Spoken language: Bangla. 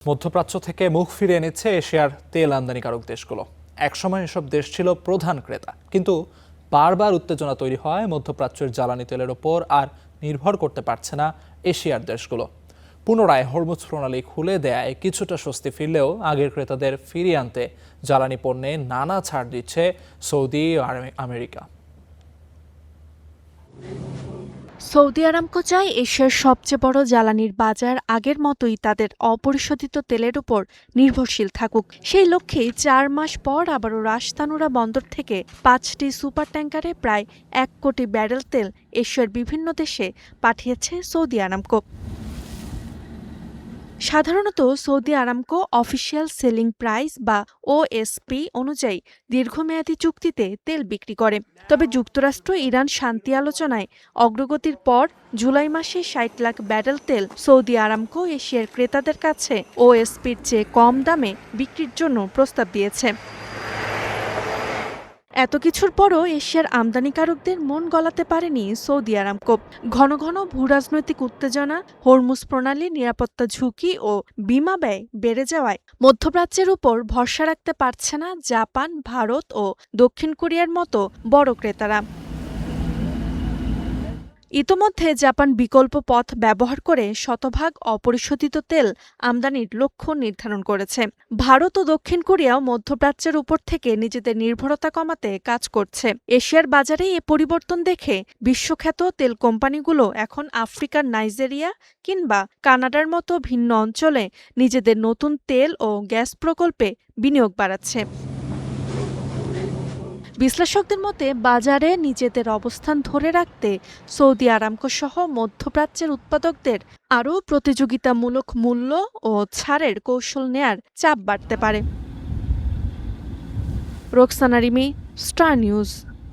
মধ্যপ্রাচ্য থেকে মুখ ফিরিয়ে নিচ্ছে এশিয়ার তেল আমদানিকারক দেশগুলো। একসময় এসব দেশ ছিল প্রধান ক্রেতা, কিন্তু বারবার উত্তেজনা তৈরি হয় মধ্যপ্রাচ্যের জ্বালানি তেলের ওপর, আর নির্ভর করতে পারছে না এশিয়ার দেশগুলো। পুনরায় হরমুজ প্রণালী খুলে দেয় কিছুটা স্বস্তি ফিরলেও আগের ক্রেতাদের ফিরিয়ে আনতে জ্বালানি পণ্যে নানা ছাড় দিচ্ছে সৌদি আর আমেরিকা। সৌদি আরামকো চায় এশিয়ার সবচেয়ে বড় জ্বালানির বাজার আগের মতোই তাদের অপরিশোধিত তেলের উপর নির্ভরশীল থাকুক। সেই লক্ষ্যেই 4 মাস পর আবারও রাশতানুরা বন্দর থেকে 5টি সুপার ট্যাঙ্কারে প্রায় 1 কোটি ব্যারেল তেল এশিয়ার বিভিন্ন দেশে পাঠিয়েছে সৌদি আরামকো। সাধারণত Saudi Aramco official selling price বা ওএসপি অনুযায়ী দীর্ঘমেয়াদী চুক্তিতে তেল বিক্রি করে। তবে যুক্তরাষ্ট্র ইরান শান্তি আলোচনায় অগ্রগতির পর জুলাই মাসে 60 লাখ ব্যারেল তেল সৌদি আরামকো এশিয়ার ক্রেতাদের কাছে ওএসপির চেয়ে কম দামে বিক্রির জন্য প্রস্তাব দিয়েছে। এত কিছুর পরও এশিয়ার আমদানিকারকদের মন গলাতে পারেনি সৌদি আরামকো। ঘন ঘন ভূরাজনৈতিক উত্তেজনা, হরমুজ প্রণালীর নিরাপত্তা ঝুঁকি ও বিমা ব্যয় বেড়ে যাওয়ায় মধ্যপ্রাচ্যের উপর ভরসা রাখতে পারছে না জাপান, ভারত ও দক্ষিণ কোরিয়ার মতো বড় ক্রেতারা। ইতোমধ্যে জাপান বিকল্প পথ ব্যবহার করে শতভাগ অপরিশোধিত তেল আমদানির লক্ষ্য নির্ধারণ করেছে। ভারত ও দক্ষিণ কোরিয়াও মধ্যপ্রাচ্যের উপর থেকে নিজেদের নির্ভরতা কমাতে কাজ করছে। এশিয়ার বাজারে এ পরিবর্তন দেখে বিশ্বখ্যাত তেল কোম্পানিগুলো এখন আফ্রিকার নাইজেরিয়া কিংবা কানাডার মতো ভিন্ন অঞ্চলে নিজেদের নতুন তেল ও গ্যাস প্রকল্পে বিনিয়োগ বাড়াচ্ছে। বিশ্লেষকদের মতে বাজারে নিজেদের অবস্থান ধরে রাখতে সৌদি আরামকো সহ মধ্যপ্রাচ্যের উৎপাদকদের আরও প্রতিযোগিতামূলক মূল্য ও ছাড়ের কৌশল নেয়ার চাপ বাড়তে পারে। Roksana Rimi, star news.